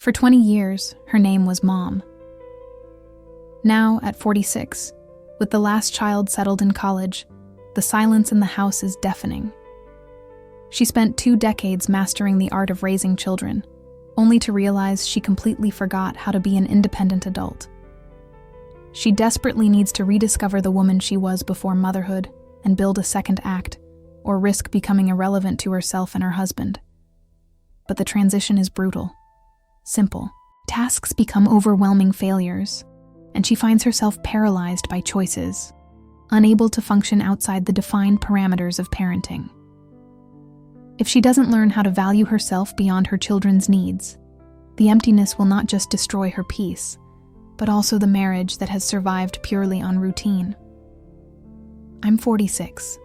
For 20 years, her name was Mom. Now, at 46, with the last child settled in college, the silence in the house is deafening. She spent 2 decades mastering the art of raising children, only to realize she completely forgot how to be an independent adult. She desperately needs to rediscover the woman she was before motherhood and build a second act, or risk becoming irrelevant to herself and her husband. But the transition is brutal. Simple. Tasks become overwhelming failures, and she finds herself paralyzed by choices, unable to function outside the defined parameters of parenting. If she doesn't learn how to value herself beyond her children's needs, the emptiness will not just destroy her peace, but also the marriage that has survived purely on routine. I'm 46.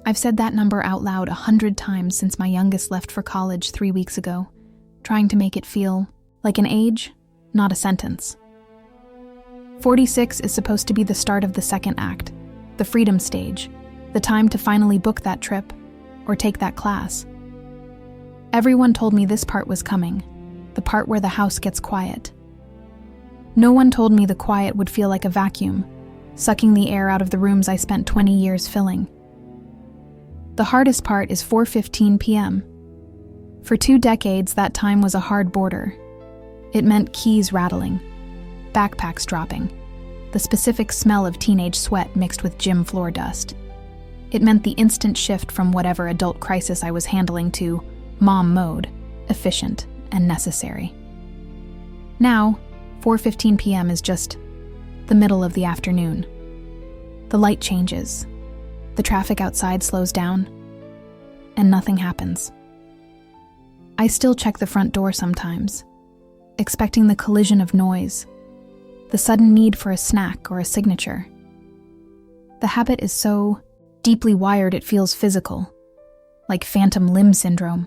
I've said that number out loud 100 times since my youngest left for college 3 weeks ago, trying to make it feel like an age, not a sentence. 46 is supposed to be the start of the second act, the freedom stage, the time to finally book that trip or take that class. Everyone told me this part was coming, the part where the house gets quiet. No one told me the quiet would feel like a vacuum, sucking the air out of the rooms I spent 20 years filling. The hardest part is 4:15 p.m. For 2 decades, that time was a hard border. It meant keys rattling, backpacks dropping, the specific smell of teenage sweat mixed with gym floor dust. It meant the instant shift from whatever adult crisis I was handling to mom mode, efficient and necessary. Now, 4:15 p.m. is just the middle of the afternoon. The light changes, the traffic outside slows down, and nothing happens. I still check the front door sometimes, expecting the collision of noise, the sudden need for a snack or a signature. The habit is so deeply wired it feels physical, like phantom limb syndrome.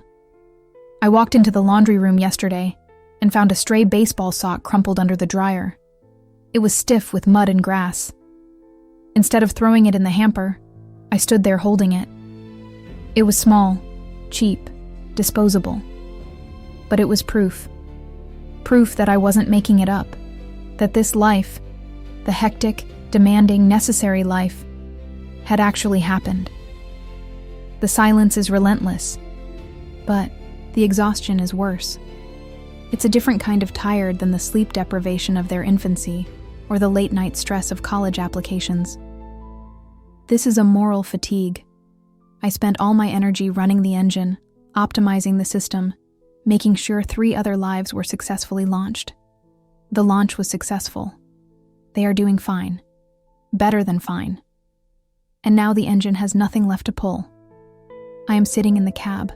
I walked into the laundry room yesterday and found a stray baseball sock crumpled under the dryer. It was stiff with mud and grass. Instead of throwing it in the hamper, I stood there holding it. It was small, cheap, disposable. But it was proof. Proof that I wasn't making it up. That this life, the hectic, demanding, necessary life, had actually happened. The silence is relentless, but the exhaustion is worse. It's a different kind of tired than the sleep deprivation of their infancy or the late-night stress of college applications. This is a moral fatigue. I spent all my energy running the engine, optimizing the system, making sure 3 other lives were successfully launched. The launch was successful. They are doing fine. Better than fine. And now the engine has nothing left to pull. I am sitting in the cab,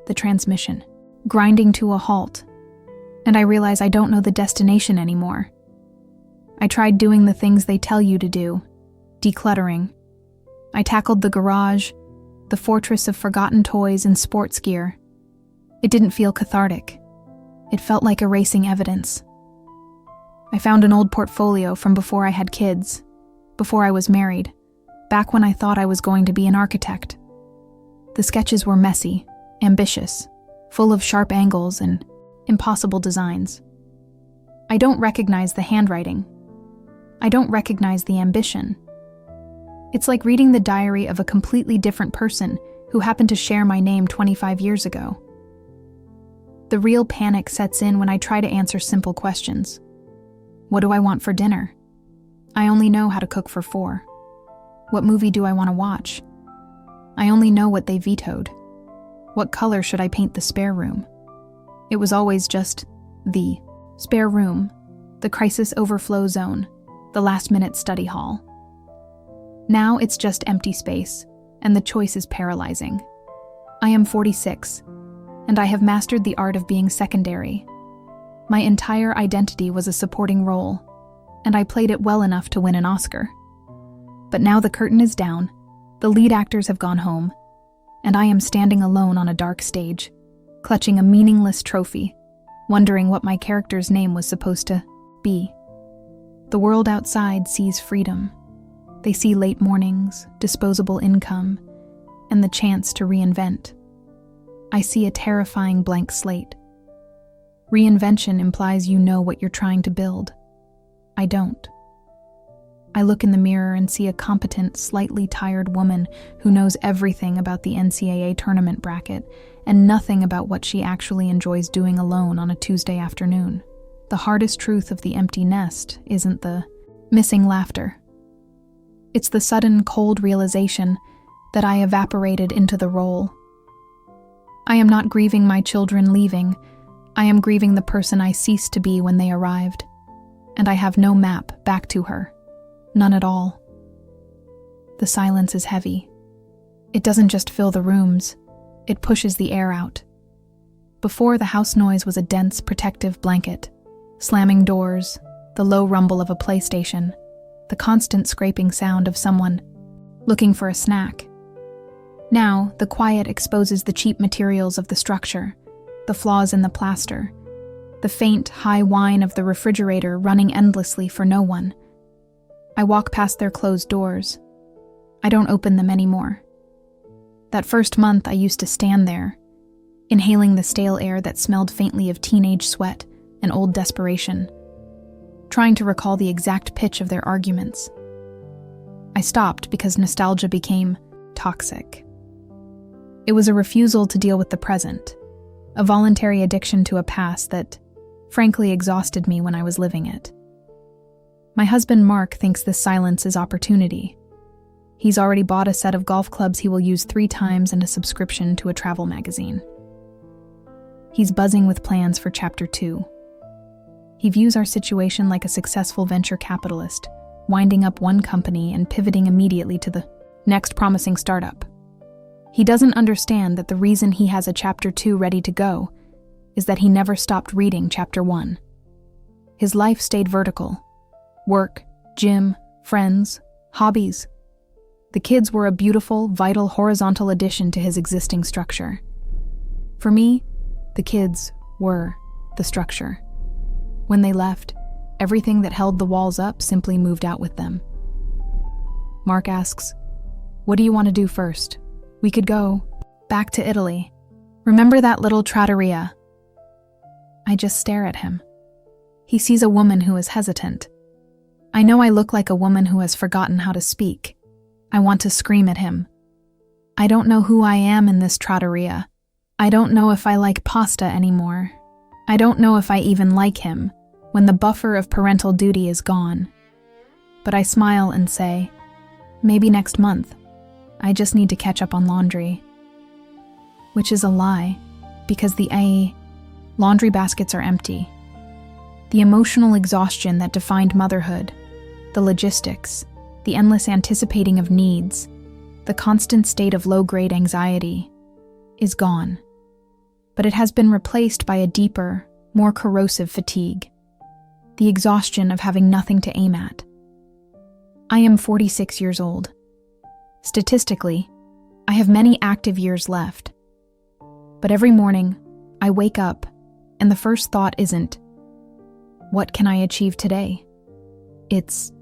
the transmission, grinding to a halt, and I realize I don't know the destination anymore. I tried doing the things they tell you to do, decluttering. I tackled the garage, the fortress of forgotten toys and sports gear. It didn't feel cathartic. It felt like erasing evidence. I found an old portfolio from before I had kids, before I was married, back when I thought I was going to be an architect. The sketches were messy, ambitious, full of sharp angles and impossible designs. I don't recognize the handwriting. I don't recognize the ambition. It's like reading the diary of a completely different person who happened to share my name 25 years ago. The real panic sets in when I try to answer simple questions. What do I want for dinner? I only know how to cook for 4. What movie do I want to watch? I only know what they vetoed. What color should I paint the spare room? It was always just the spare room, the crisis overflow zone, the last-minute study hall. Now it's just empty space, and the choice is paralyzing. I am 46, and I have mastered the art of being secondary. My entire identity was a supporting role, and I played it well enough to win an Oscar. But now the curtain is down, the lead actors have gone home, and I am standing alone on a dark stage, clutching a meaningless trophy, wondering what my character's name was supposed to be. The world outside sees freedom. They see late mornings, disposable income, and the chance to reinvent. I see a terrifying blank slate. Reinvention implies you know what you're trying to build. I don't. I look in the mirror and see a competent, slightly tired woman who knows everything about the NCAA tournament bracket and nothing about what she actually enjoys doing alone on a Tuesday afternoon. The hardest truth of the empty nest isn't the missing laughter. It's the sudden, cold realization that I evaporated into the role. I am not grieving my children leaving. I am grieving the person I ceased to be when they arrived. And I have no map back to her. None at all. The silence is heavy. It doesn't just fill the rooms, it pushes the air out. Before, the house noise was a dense, protective blanket. Slamming doors, the low rumble of a PlayStation, the constant scraping sound of someone looking for a snack. Now, the quiet exposes the cheap materials of the structure, the flaws in the plaster, the faint, high whine of the refrigerator running endlessly for no one. I walk past their closed doors. I don't open them anymore. That first month, I used to stand there, inhaling the stale air that smelled faintly of teenage sweat and old desperation, trying to recall the exact pitch of their arguments. I stopped because nostalgia became toxic. It was a refusal to deal with the present, a voluntary addiction to a past that, frankly, exhausted me when I was living it. My husband Mark thinks this silence is opportunity. He's already bought a set of golf clubs he will use 3 times and a subscription to a travel magazine. He's buzzing with plans for Chapter 2. He views our situation like a successful venture capitalist, winding up one company and pivoting immediately to the next promising startup. He doesn't understand that the reason he has a Chapter 2 ready to go is that he never stopped reading Chapter 1. His life stayed vertical. Work, gym, friends, hobbies. The kids were a beautiful, vital, horizontal addition to his existing structure. For me, the kids were the structure. When they left, everything that held the walls up simply moved out with them. Mark asks, "What do you want to do first? We could go back to Italy. Remember that little trattoria?" I just stare at him. He sees a woman who is hesitant. I know I look like a woman who has forgotten how to speak. I want to scream at him. I don't know who I am in this trattoria. I don't know if I like pasta anymore. I don't know if I even like him when the buffer of parental duty is gone. But I smile and say, maybe next month. I just need to catch up on laundry. Which is a lie, because the laundry baskets are empty. The emotional exhaustion that defined motherhood, the logistics, the endless anticipating of needs, the constant state of low-grade anxiety, is gone. But it has been replaced by a deeper, more corrosive fatigue, the exhaustion of having nothing to aim at. I am 46 years old. Statistically, I have many active years left. But every morning, I wake up, and the first thought isn't, what can I achieve today? It's,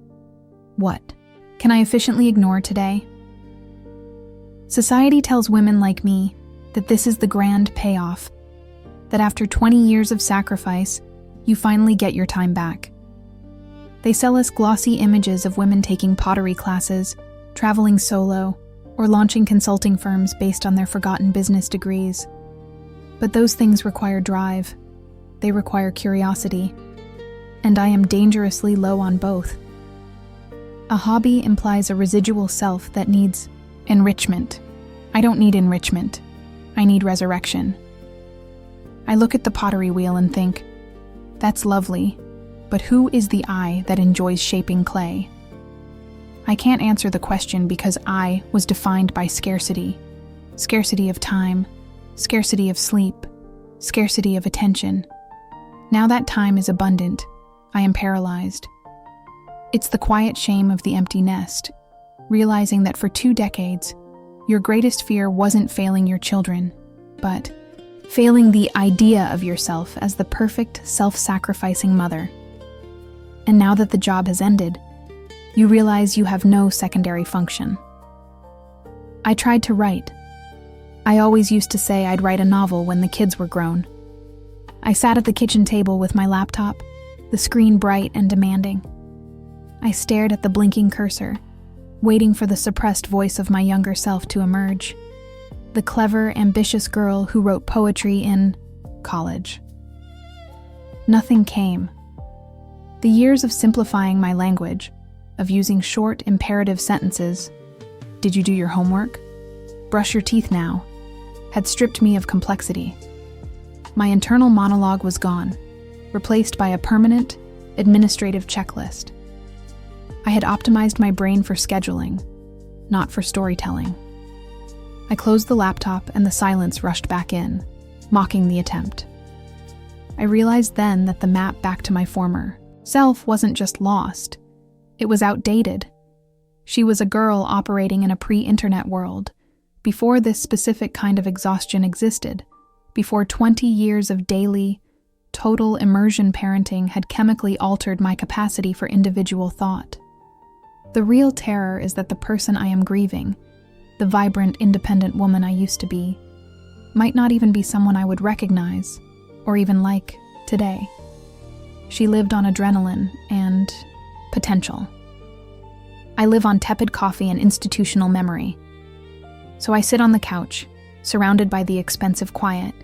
what can I efficiently ignore today? Society tells women like me that this is the grand payoff, that after 20 years of sacrifice, you finally get your time back. They sell us glossy images of women taking pottery classes, traveling solo, or launching consulting firms based on their forgotten business degrees. But those things require drive. They require curiosity. And I am dangerously low on both. A hobby implies a residual self that needs enrichment. I don't need enrichment. I need resurrection. I look at the pottery wheel and think, that's lovely, but who is the I that enjoys shaping clay? I can't answer the question because I was defined by scarcity. Scarcity of time, scarcity of sleep, scarcity of attention. Now that time is abundant, I am paralyzed. It's the quiet shame of the empty nest, realizing that for 2 decades, your greatest fear wasn't failing your children, but failing the idea of yourself as the perfect, self-sacrificing mother. And now that the job has ended, you realize you have no secondary function. I tried to write. I always used to say I'd write a novel when the kids were grown. I sat at the kitchen table with my laptop, the screen bright and demanding. I stared at the blinking cursor, waiting for the suppressed voice of my younger self to emerge. The clever, ambitious girl who wrote poetry in college. Nothing came. The years of simplifying my language, of using short, imperative sentences, "Did you do your homework? Brush your teeth now," had stripped me of complexity. My internal monologue was gone, replaced by a permanent, administrative checklist. I had optimized my brain for scheduling, not for storytelling. I closed the laptop and the silence rushed back in, mocking the attempt. I realized then that the map back to my former self wasn't just lost, it was outdated. She was a girl operating in a pre-internet world, before this specific kind of exhaustion existed, before 20 years of daily, total immersion parenting had chemically altered my capacity for individual thought. The real terror is that the person I am grieving, the vibrant, independent woman I used to be, might not even be someone I would recognize, or even like, today. She lived on adrenaline and potential. I live on tepid coffee and institutional memory. So I sit on the couch, surrounded by the expensive quiet,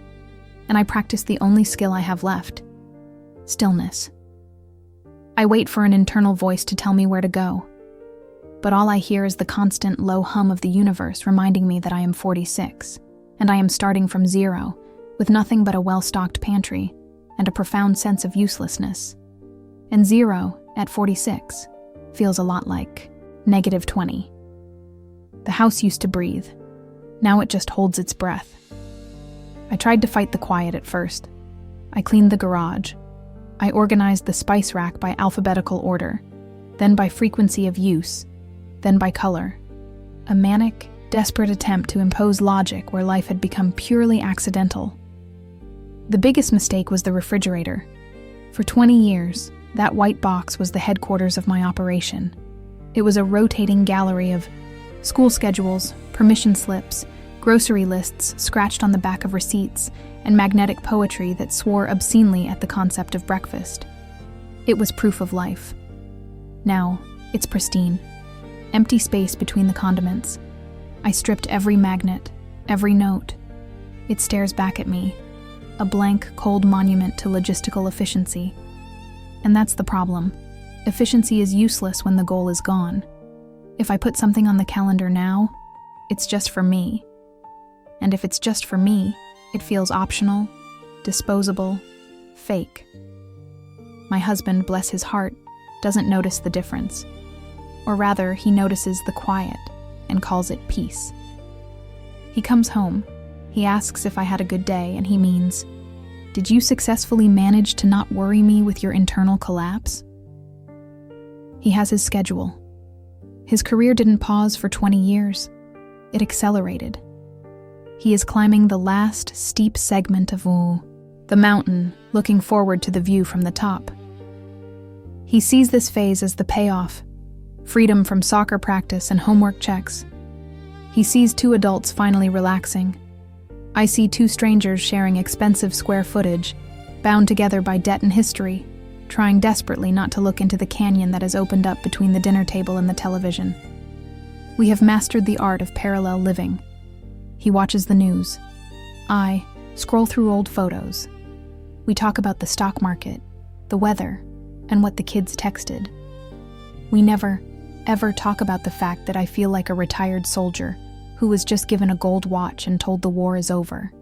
and I practice the only skill I have left: stillness. I wait for an internal voice to tell me where to go, but all I hear is the constant low hum of the universe reminding me that I am 46, and I am starting from zero, with nothing but a well-stocked pantry and a profound sense of uselessness. And zero, at 46, feels a lot like -20. The house used to breathe. Now it just holds its breath. I tried to fight the quiet at first. I cleaned the garage. I organized the spice rack by alphabetical order, then by frequency of use, then by color. A manic, desperate attempt to impose logic where life had become purely accidental. The biggest mistake was the refrigerator. For 20 years, that white box was the headquarters of my operation. It was a rotating gallery of school schedules, permission slips, grocery lists scratched on the back of receipts, and magnetic poetry that swore obscenely at the concept of breakfast. It was proof of life. Now, it's pristine. Empty space between the condiments. I stripped every magnet, every note. It stares back at me, a blank, cold monument to logistical efficiency. And that's the problem. Efficiency is useless when the goal is gone. If I put something on the calendar now, it's just for me. And if it's just for me, it feels optional, disposable, fake. My husband, bless his heart, doesn't notice the difference. Or rather, he notices the quiet and calls it peace. He comes home. He asks if I had a good day, and he means, "Did you successfully manage to not worry me with your internal collapse?" He has his schedule. His career didn't pause for 20 years. It accelerated. He is climbing the last steep segment of the mountain, looking forward to the view from the top. He sees this phase as the payoff, freedom from soccer practice and homework checks. He sees 2 adults finally relaxing. I see 2 strangers sharing expensive square footage, bound together by debt and history, trying desperately not to look into the canyon that has opened up between the dinner table and the television. We have mastered the art of parallel living. He watches the news. I scroll through old photos. We talk about the stock market, the weather, and what the kids texted. We never, ever talk about the fact that I feel like a retired soldier who was just given a gold watch and told the war is over,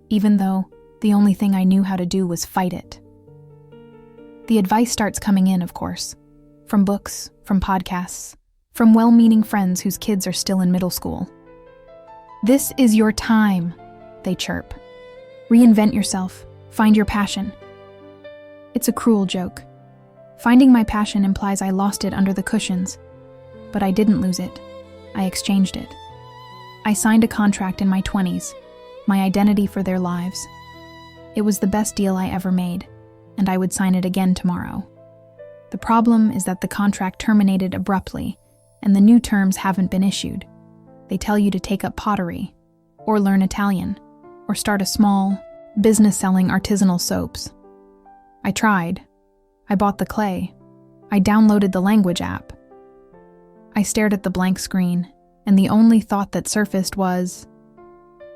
even though the only thing I knew how to do was fight it. The advice starts coming in, of course, from books, from podcasts, from well-meaning friends whose kids are still in middle school. "This is your time," they chirp. "Reinvent yourself. Find your passion." It's a cruel joke. Finding my passion implies I lost it under the cushions. But I didn't lose it. I exchanged it. I signed a contract in my 20s, my identity for their lives. It was the best deal I ever made, and I would sign it again tomorrow. The problem is that the contract terminated abruptly, and the new terms haven't been issued. They tell you to take up pottery, or learn Italian, or start a small, business selling artisanal soaps. I tried. I bought the clay. I downloaded the language app. I stared at the blank screen, and the only thought that surfaced was,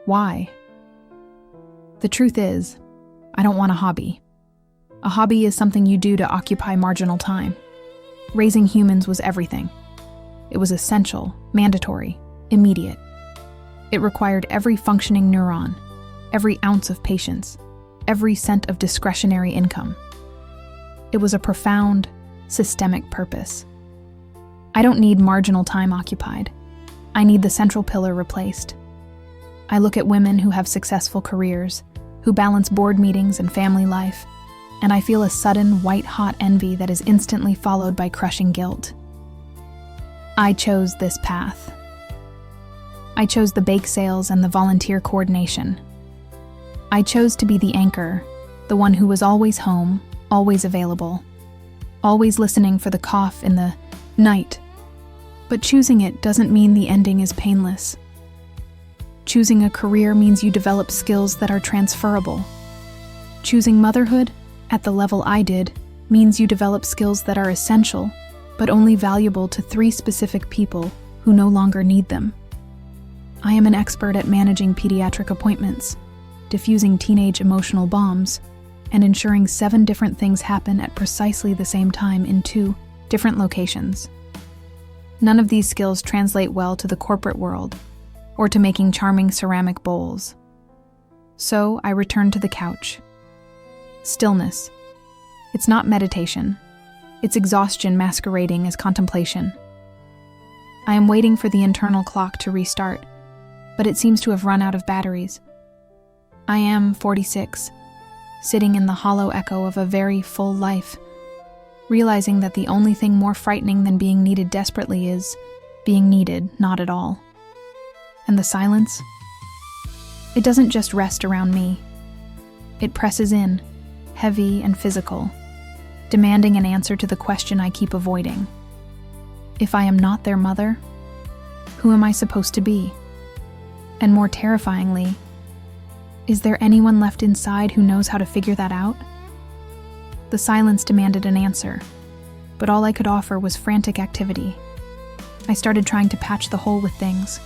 why? The truth is, I don't want a hobby. A hobby is something you do to occupy marginal time. Raising humans was everything. It was essential, mandatory, immediate. It required every functioning neuron, every ounce of patience, every cent of discretionary income. It was a profound, systemic purpose. I don't need marginal time occupied. I need the central pillar replaced. I look at women who have successful careers, who balance board meetings and family life, and I feel a sudden, white-hot envy that is instantly followed by crushing guilt. I chose this path. I chose the bake sales and the volunteer coordination. I chose to be the anchor, the one who was always home, always available, always listening for the cough in the night. But choosing it doesn't mean the ending is painless. Choosing a career means you develop skills that are transferable. Choosing motherhood, at the level I did, means you develop skills that are essential, but only valuable to 3 specific people who no longer need them. I am an expert at managing pediatric appointments, diffusing teenage emotional bombs, and ensuring 7 different things happen at precisely the same time in 2 different locations. None of these skills translate well to the corporate world, or to making charming ceramic bowls. So I return to the couch. Stillness. It's not meditation. It's exhaustion masquerading as contemplation. I am waiting for the internal clock to restart, but it seems to have run out of batteries. I am 46, sitting in the hollow echo of a very full life, realizing that the only thing more frightening than being needed desperately is being needed not at all. And the silence? It doesn't just rest around me. It presses in, heavy and physical, demanding an answer to the question I keep avoiding. If I am not their mother, who am I supposed to be? And more terrifyingly, is there anyone left inside who knows how to figure that out? The silence demanded an answer, but all I could offer was frantic activity. I started trying to patch the hole with things.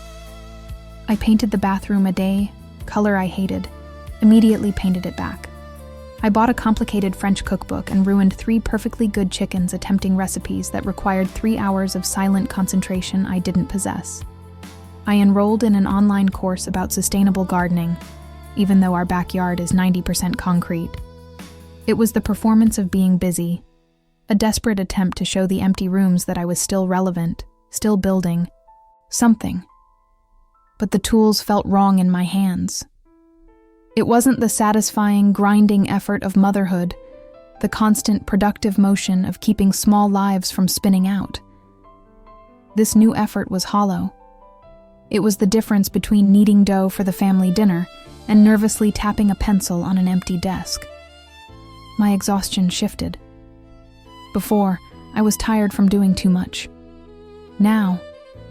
I painted the bathroom a day, color I hated, immediately painted it back. I bought a complicated French cookbook and ruined 3 perfectly good chickens attempting recipes that required 3 hours of silent concentration I didn't possess. I enrolled in an online course about sustainable gardening, even though our backyard is 90% concrete. It was the performance of being busy, a desperate attempt to show the empty rooms that I was still relevant, still building something. But the tools felt wrong in my hands. It wasn't the satisfying, grinding effort of motherhood, the constant productive motion of keeping small lives from spinning out. This new effort was hollow. It was the difference between kneading dough for the family dinner and nervously tapping a pencil on an empty desk. My exhaustion shifted. Before, I was tired from doing too much. Now,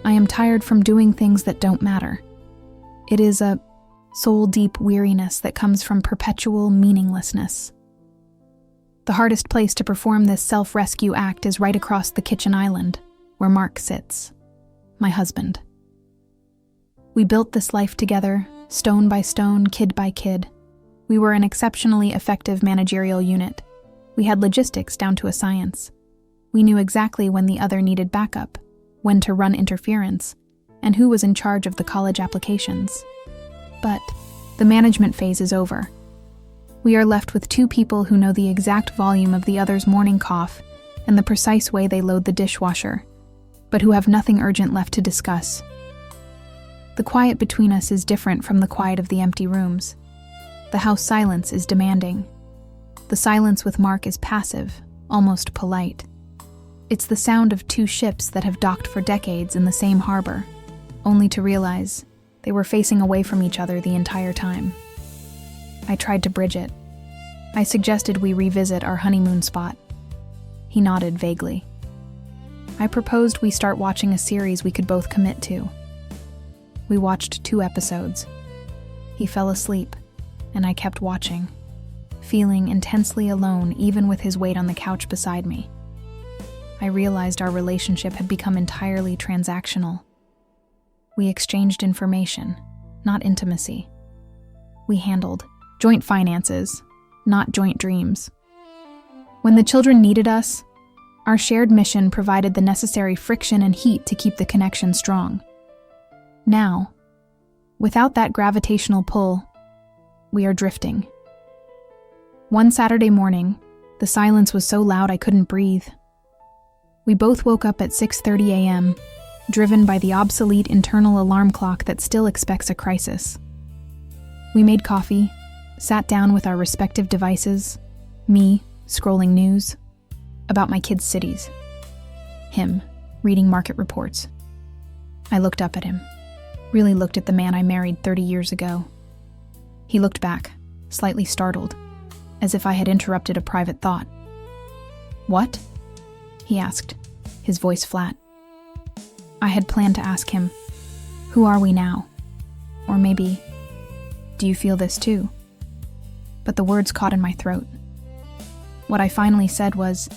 I am tired from doing things that don't matter. It is a soul-deep weariness that comes from perpetual meaninglessness. The hardest place to perform this self-rescue act is right across the kitchen island, where Mark sits, my husband. We built this life together, stone by stone, kid by kid. We were an exceptionally effective managerial unit. We had logistics down to a science. We knew exactly when the other needed backup, when to run interference, and who was in charge of the college applications. But the management phase is over. We are left with 2 people who know the exact volume of the other's morning cough and the precise way they load the dishwasher, but who have nothing urgent left to discuss. The quiet between us is different from the quiet of the empty rooms. The house silence is demanding. The silence with Mark is passive, almost polite. It's the sound of 2 ships that have docked for decades in the same harbor, only to realize they were facing away from each other the entire time. I tried to bridge it. I suggested we revisit our honeymoon spot. He nodded vaguely. I proposed we start watching a series we could both commit to. We watched 2 episodes. He fell asleep, and I kept watching, feeling intensely alone even with his weight on the couch beside me. I realized our relationship had become entirely transactional. We exchanged information, not intimacy. We handled joint finances, not joint dreams. When the children needed us, our shared mission provided the necessary friction and heat to keep the connection strong. Now, without that gravitational pull, we are drifting. One Saturday morning, the silence was so loud I couldn't breathe. We both woke up at 6:30 a.m., driven by the obsolete internal alarm clock that still expects a crisis. We made coffee, sat down with our respective devices, me scrolling news about my kids' cities, him reading market reports. I looked up at him, really looked at the man I married 30 years ago. He looked back, slightly startled, as if I had interrupted a private thought. "What?" he asked, his voice flat. I had planned to ask him, "Who are we now?" Or maybe, "Do you feel this too?" But the words caught in my throat. What I finally said was,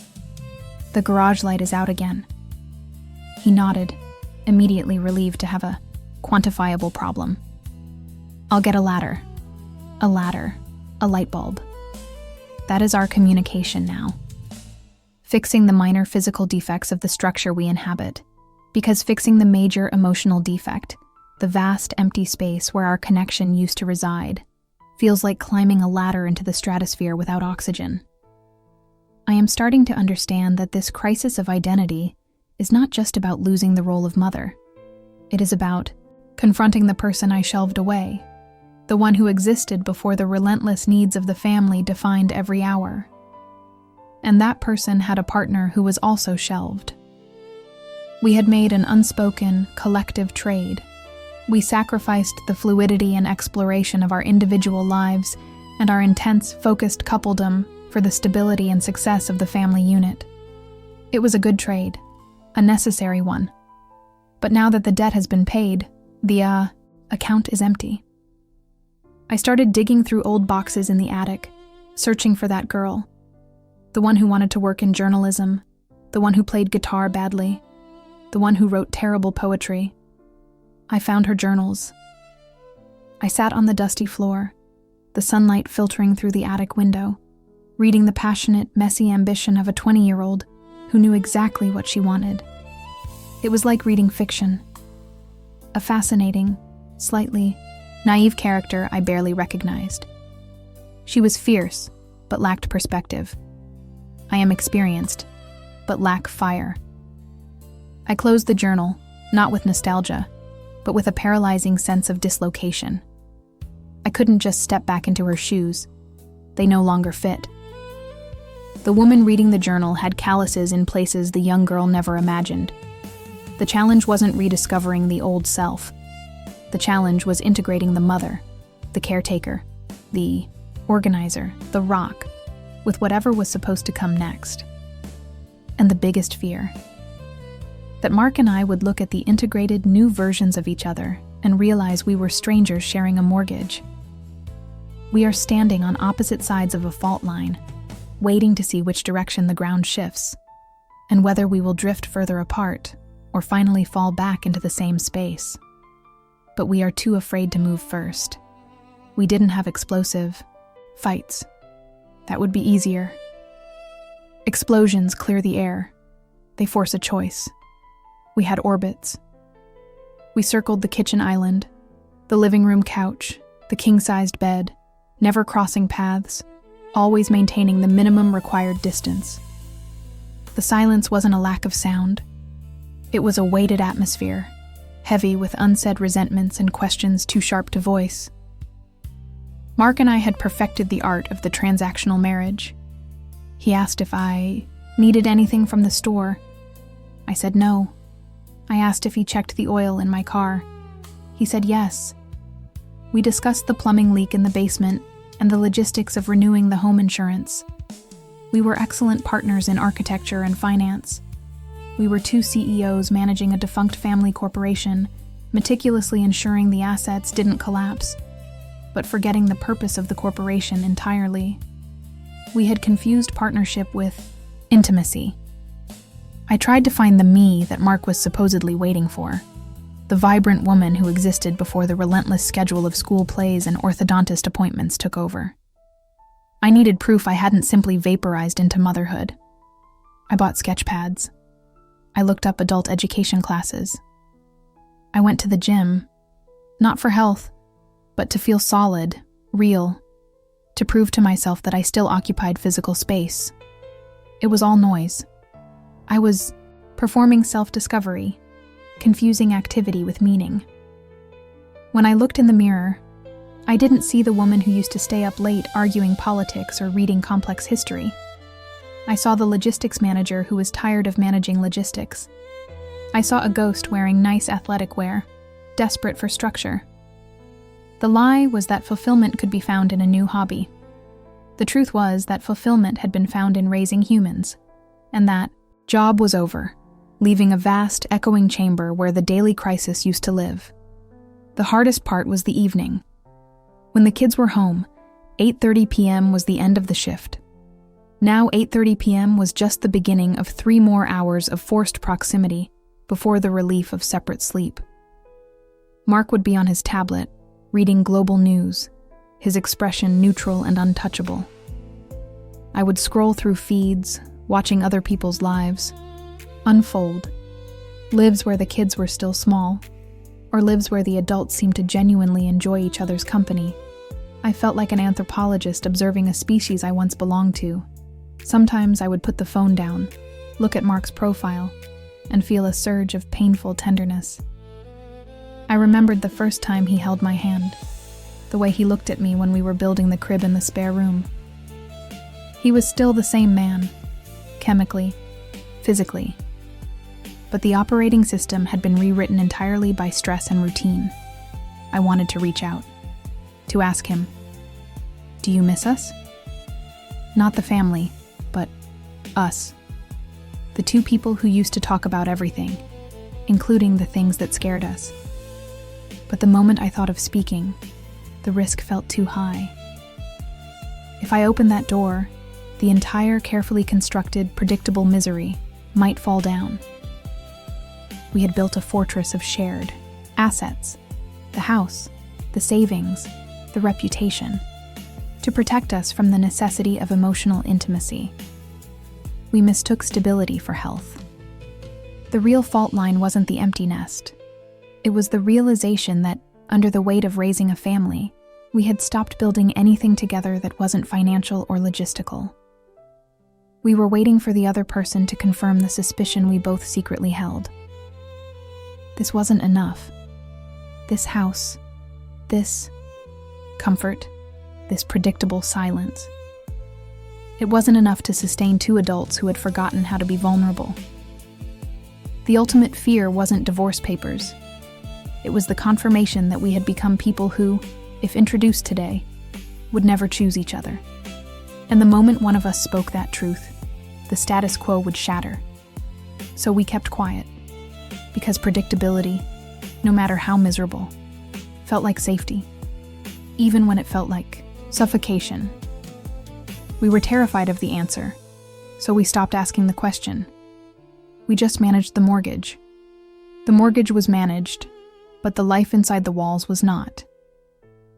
"The garage light is out again." He nodded, immediately relieved to have a quantifiable problem. "I'll get a ladder, a light bulb." That is our communication now. Fixing the minor physical defects of the structure we inhabit, because fixing the major emotional defect, the vast empty space where our connection used to reside, feels like climbing a ladder into the stratosphere without oxygen. I am starting to understand that this crisis of identity is not just about losing the role of mother. It is about confronting the person I shelved away, the one who existed before the relentless needs of the family defined every hour. And that person had a partner who was also shelved. We had made an unspoken, collective trade. We sacrificed the fluidity and exploration of our individual lives and our intense, focused coupledom for the stability and success of the family unit. It was a good trade, a necessary one. But now that the debt has been paid, the account is empty. I started digging through old boxes in the attic, searching for that girl. The one who wanted to work in journalism, the one who played guitar badly, the one who wrote terrible poetry. I found her journals. I sat on the dusty floor, the sunlight filtering through the attic window, reading the passionate, messy ambition of a 20-year-old who knew exactly what she wanted. It was like reading fiction. A fascinating, slightly naive character I barely recognized. She was fierce, but lacked perspective. I am experienced, but lack fire. I closed the journal, not with nostalgia, but with a paralyzing sense of dislocation. I couldn't just step back into her shoes. They no longer fit. The woman reading the journal had calluses in places the young girl never imagined. The challenge wasn't rediscovering the old self. The challenge was integrating the mother, the caretaker, the organizer, the rock, with whatever was supposed to come next. And the biggest fear, that Mark and I would look at the integrated new versions of each other and realize we were strangers sharing a mortgage. We are standing on opposite sides of a fault line, waiting to see which direction the ground shifts, and whether we will drift further apart or finally fall back into the same space. But we are too afraid to move first. We didn't have explosive fights. That would be easier. Explosions clear the air. They force a choice. We had orbits. We circled the kitchen island, the living room couch, the king-sized bed, never crossing paths, always maintaining the minimum required distance. The silence wasn't a lack of sound. It was a weighted atmosphere, heavy with unsaid resentments and questions too sharp to voice. Mark and I had perfected the art of the transactional marriage. He asked if I needed anything from the store. I said no. I asked if he checked the oil in my car. He said yes. We discussed the plumbing leak in the basement and the logistics of renewing the home insurance. We were excellent partners in architecture and finance. We were two CEOs managing a defunct family corporation, meticulously ensuring the assets didn't collapse. but forgetting the purpose of the corporation entirely. We had confused partnership with intimacy. I tried to find the me that Mark was supposedly waiting for, the vibrant woman who existed before the relentless schedule of school plays and orthodontist appointments took over. I needed proof I hadn't simply vaporized into motherhood. I bought sketch pads. I looked up adult education classes. I went to the gym, not for health, but to feel solid, real, to prove to myself that I still occupied physical space. It was all noise. I was performing self-discovery, confusing activity with meaning. When I looked in the mirror, I didn't see the woman who used to stay up late arguing politics or reading complex history. I saw the logistics manager who was tired of managing logistics. I saw a ghost wearing nice athletic wear, desperate for structure. The lie was that fulfillment could be found in a new hobby. The truth was that fulfillment had been found in raising humans, and that job was over, leaving a vast, echoing chamber where the daily crisis used to live. The hardest part was the evening. When the kids were home, 8:30 p.m. was the end of the shift. Now 8:30 p.m. was just the beginning of 3 more hours of forced proximity before the relief of separate sleep. Mark would be on his tablet, reading global news, his expression neutral and untouchable. I would scroll through feeds, watching other people's lives unfold, lives where the kids were still small, or lives where the adults seemed to genuinely enjoy each other's company. I felt like an anthropologist observing a species I once belonged to. Sometimes I would put the phone down, look at Mark's profile, and feel a surge of painful tenderness. I remembered the first time he held my hand, the way he looked at me when we were building the crib in the spare room. He was still the same man, chemically, physically. But the operating system had been rewritten entirely by stress and routine. I wanted to reach out, to ask him, "Do you miss us?" Not the family, but us. The two people who used to talk about everything, including the things that scared us. But the moment I thought of speaking, the risk felt too high. If I opened that door, the entire carefully constructed, predictable misery might fall down. We had built a fortress of shared assets, the house, the savings, the reputation, to protect us from the necessity of emotional intimacy. We mistook stability for health. The real fault line wasn't the empty nest. It was the realization that, under the weight of raising a family, we had stopped building anything together that wasn't financial or logistical. We were waiting for the other person to confirm the suspicion we both secretly held. This wasn't enough. This house, this comfort, this predictable silence. It wasn't enough to sustain 2 adults who had forgotten how to be vulnerable. The ultimate fear wasn't divorce papers. It was the confirmation that we had become people who, if introduced today, would never choose each other. And the moment one of us spoke that truth, the status quo would shatter. So we kept quiet, because predictability, no matter how miserable, felt like safety, even when it felt like suffocation. We were terrified of the answer, so we stopped asking the question. We just managed the mortgage. The mortgage was managed, but the life inside the walls was not.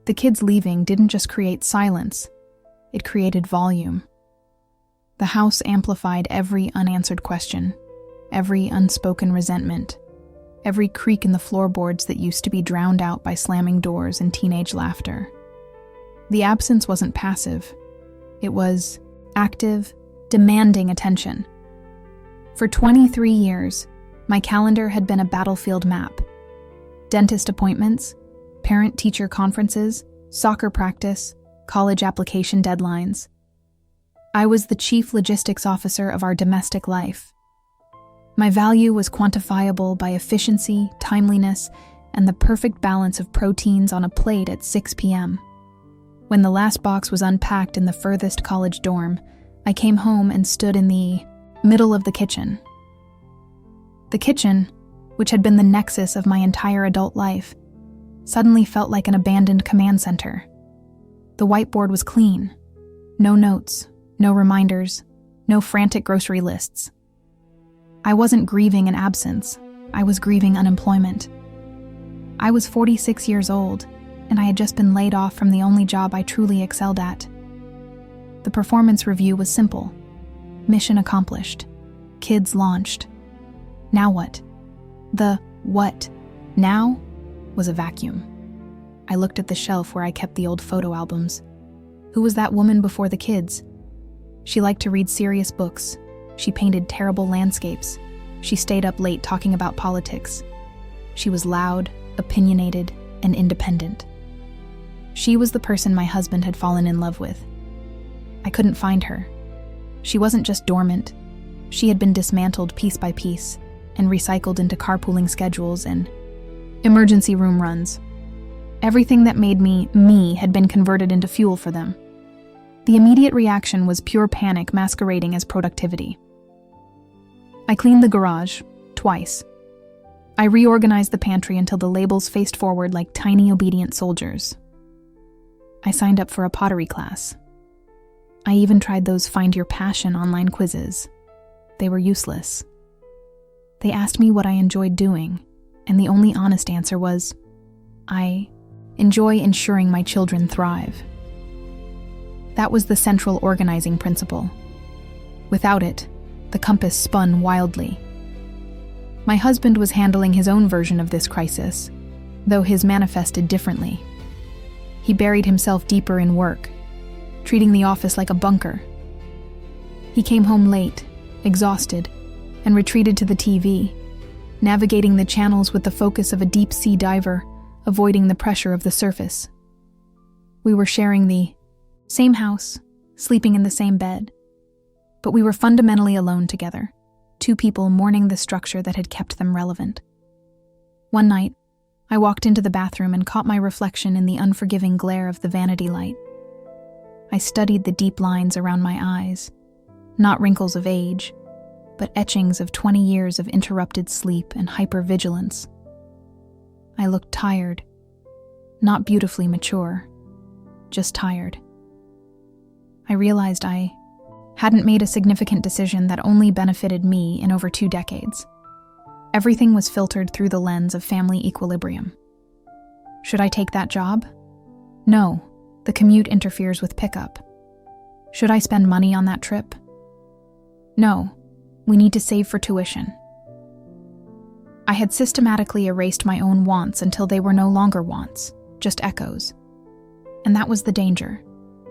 The kids leaving didn't just create silence, it created volume. The house amplified every unanswered question, every unspoken resentment, every creak in the floorboards that used to be drowned out by slamming doors and teenage laughter. The absence wasn't passive. It was active, demanding attention. For 23 years, my calendar had been a battlefield map. Dentist appointments, parent-teacher conferences, soccer practice, college application deadlines. I was the chief logistics officer of our domestic life. My value was quantifiable by efficiency, timeliness, and the perfect balance of proteins on a plate at 6 p.m. When the last box was unpacked in the furthest college dorm, I came home and stood in the middle of the kitchen. The kitchen, which had been the nexus of my entire adult life, suddenly felt like an abandoned command center, The whiteboard was clean. No notes, no reminders, no frantic grocery lists. I wasn't grieving an absence. I was grieving unemployment. I was 46 years old, and I had just been laid off from the only job I truly excelled at. The performance review was simple. Mission accomplished. Kids launched. Now what? The what now was a vacuum. I looked at the shelf where I kept the old photo albums. Who was that woman before the kids? She liked to read serious books. She painted terrible landscapes. She stayed up late talking about politics. She was loud, opinionated, and independent. She was the person my husband had fallen in love with. I couldn't find her. She wasn't just dormant. She had been dismantled piece by piece and recycled into carpooling schedules and emergency room runs. Everything that made me had been converted into fuel for them. The immediate reaction was pure panic masquerading as productivity. I cleaned the garage, twice. I reorganized the pantry until the labels faced forward like tiny obedient soldiers. I signed up for a pottery class. I even tried those Find Your Passion online quizzes. They were useless. They asked me what I enjoyed doing, and the only honest answer was, I enjoy ensuring my children thrive. That was the central organizing principle. Without it, the compass spun wildly. My husband was handling his own version of this crisis, though his manifested differently. He buried himself deeper in work, treating the office like a bunker. He came home late, exhausted, and retreated to the TV, navigating the channels with the focus of a deep-sea diver, avoiding the pressure of the surface. We were sharing the same house, sleeping in the same bed, but we were fundamentally alone together, two people mourning the structure that had kept them relevant. One night, I walked into the bathroom and caught my reflection in the unforgiving glare of the vanity light. I studied the deep lines around my eyes, not wrinkles of age, but etchings of 20 years of interrupted sleep and hypervigilance. I looked tired, not beautifully mature, just tired. I realized I hadn't made a significant decision that only benefited me in over 2 decades. Everything was filtered through the lens of family equilibrium. Should I take that job? No, the commute interferes with pickup. Should I spend money on that trip? No, we need to save for tuition. I had systematically erased my own wants until they were no longer wants, just echoes. And that was the danger.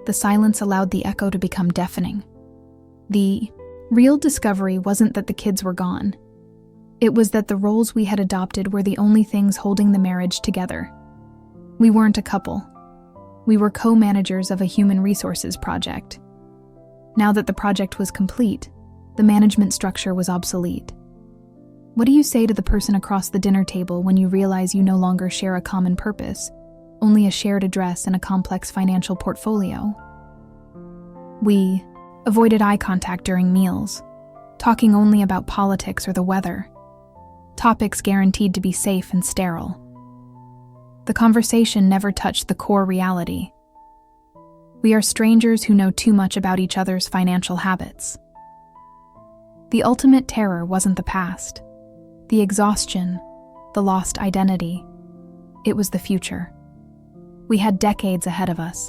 The silence allowed the echo to become deafening. The real discovery wasn't that the kids were gone. It was that the roles we had adopted were the only things holding the marriage together. We weren't a couple. We were co-managers of a human resources project. Now that the project was complete, the management structure was obsolete. What do you say to the person across the dinner table when you realize you no longer share a common purpose, only a shared address and a complex financial portfolio? We avoided eye contact during meals, talking only about politics or the weather, topics guaranteed to be safe and sterile. The conversation never touched the core reality. We are strangers who know too much about each other's financial habits. The ultimate terror wasn't the past, the exhaustion, the lost identity. It was the future. We had decades ahead of us.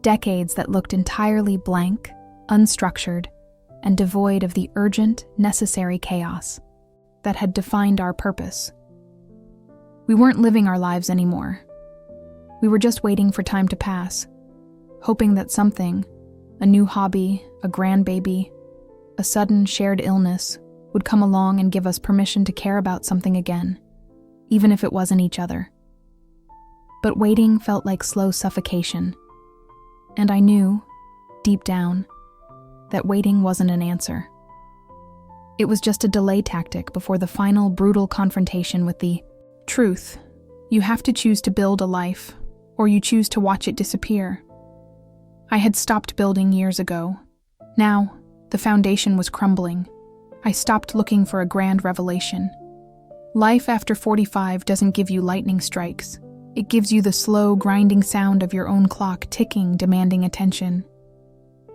Decades that looked entirely blank, unstructured, and devoid of the urgent, necessary chaos that had defined our purpose. We weren't living our lives anymore. We were just waiting for time to pass, hoping that something, a new hobby, a grandbaby, a sudden shared illness, would come along and give us permission to care about something again, even if it wasn't each other. But waiting felt like slow suffocation, and I knew, deep down, that waiting wasn't an answer. It was just a delay tactic before the final brutal confrontation with the truth. You have to choose to build a life, or you choose to watch it disappear. I had stopped building years ago. Now, the foundation was crumbling. I stopped looking for a grand revelation. Life after 45 doesn't give you lightning strikes. It gives you the slow, grinding sound of your own clock ticking, demanding attention.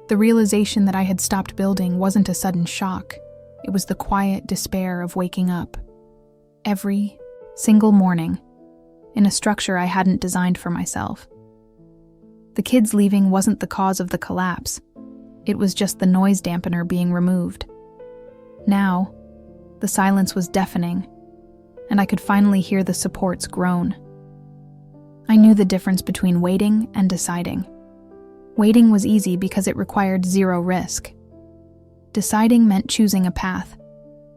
The realization that I had stopped building wasn't a sudden shock. It was the quiet despair of waking up. Every single morning, in a structure I hadn't designed for myself. The kids leaving wasn't the cause of the collapse. It was just the noise dampener being removed. Now, the silence was deafening, and I could finally hear the supports groan. I knew the difference between waiting and deciding. Waiting was easy because it required zero risk. Deciding meant choosing a path,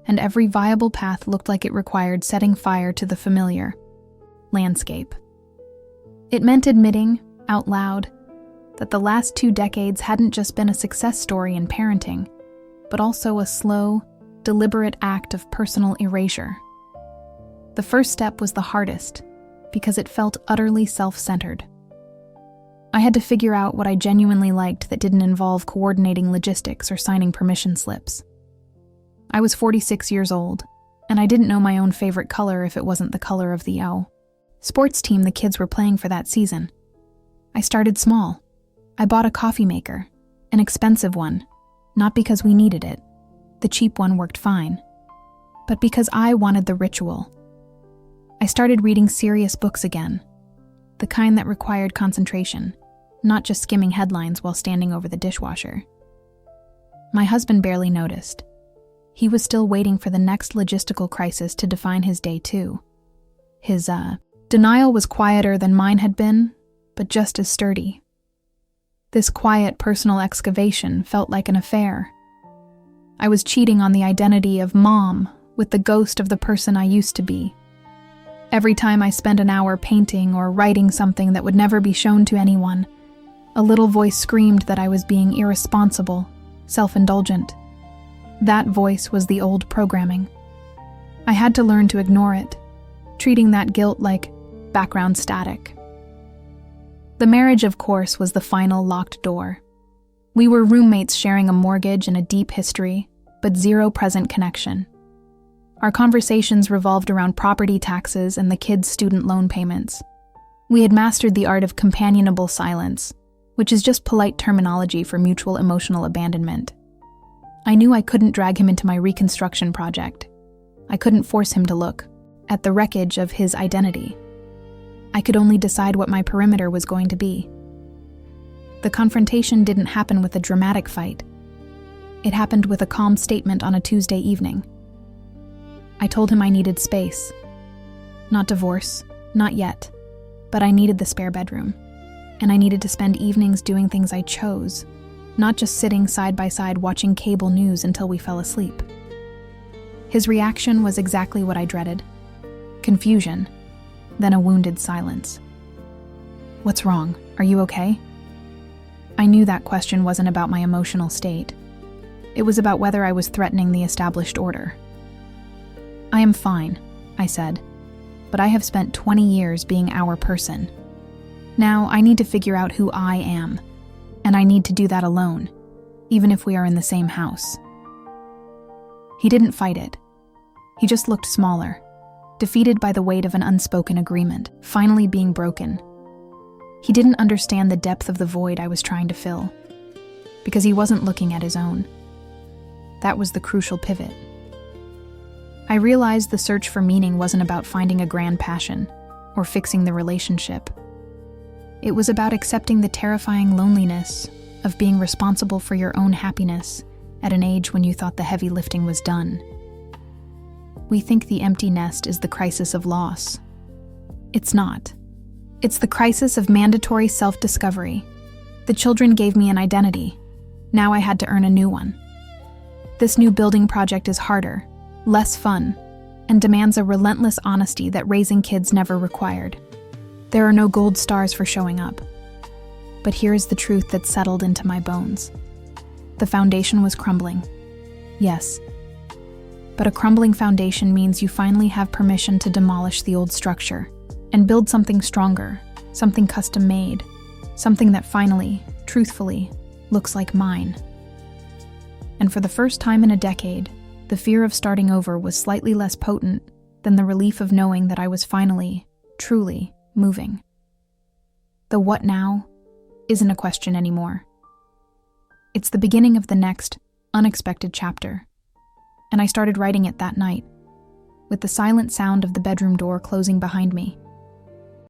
and every viable path looked like it required setting fire to the familiar landscape. It meant admitting, out loud, that the last 2 decades hadn't just been a success story in parenting, but also a slow, deliberate act of personal erasure. The first step was the hardest, because it felt utterly self-centered. I had to figure out what I genuinely liked that didn't involve coordinating logistics or signing permission slips. I was 46 years old, and I didn't know my own favorite color if it wasn't the color of the sports team the kids were playing for that season. I started small. I bought a coffee maker, an expensive one, not because we needed it. The cheap one worked fine, but because I wanted the ritual. I started reading serious books again, the kind that required concentration, not just skimming headlines while standing over the dishwasher. My husband barely noticed. He was still waiting for the next logistical crisis to define his day too. His denial was quieter than mine had been, but just as sturdy. This quiet personal excavation felt like an affair. I was cheating on the identity of mom with the ghost of the person I used to be. Every time I spent an hour painting or writing something that would never be shown to anyone, a little voice screamed that I was being irresponsible, self-indulgent. That voice was the old programming. I had to learn to ignore it, treating that guilt like background static. The marriage, of course, was the final locked door. We were roommates sharing a mortgage and a deep history, but zero present connection. Our conversations revolved around property taxes and the kids' student loan payments. We had mastered the art of companionable silence, which is just polite terminology for mutual emotional abandonment. I knew I couldn't drag him into my reconstruction project. I couldn't force him to look at the wreckage of his identity. I could only decide what my perimeter was going to be. The confrontation didn't happen with a dramatic fight. It happened with a calm statement on a Tuesday evening. I told him I needed space. Not divorce, not yet, but I needed the spare bedroom. And I needed to spend evenings doing things I chose, not just sitting side by side watching cable news until we fell asleep. His reaction was exactly what I dreaded. Confusion, then a wounded silence. "What's wrong? Are you okay?" I knew that question wasn't about my emotional state. It was about whether I was threatening the established order. "I am fine," I said, "but I have spent 20 years being our person. Now I need to figure out who I am, and I need to do that alone, even if we are in the same house." He didn't fight it. He just looked smaller, defeated by the weight of an unspoken agreement, finally being broken. He didn't understand the depth of the void I was trying to fill, because he wasn't looking at his own. That was the crucial pivot. I realized the search for meaning wasn't about finding a grand passion or fixing the relationship. It was about accepting the terrifying loneliness of being responsible for your own happiness at an age when you thought the heavy lifting was done. We think the empty nest is the crisis of loss. It's not. It's the crisis of mandatory self-discovery. The children gave me an identity. Now I had to earn a new one. This new building project is harder, less fun, and demands a relentless honesty that raising kids never required. There are no gold stars for showing up. But here is the truth that settled into my bones. The foundation was crumbling. Yes. But a crumbling foundation means you finally have permission to demolish the old structure and build something stronger, something custom-made, something that finally, truthfully, looks like mine. And for the first time in a decade, the fear of starting over was slightly less potent than the relief of knowing that I was finally, truly, moving. The what now isn't a question anymore. It's the beginning of the next, unexpected chapter, and I started writing it that night, with the silent sound of the bedroom door closing behind me.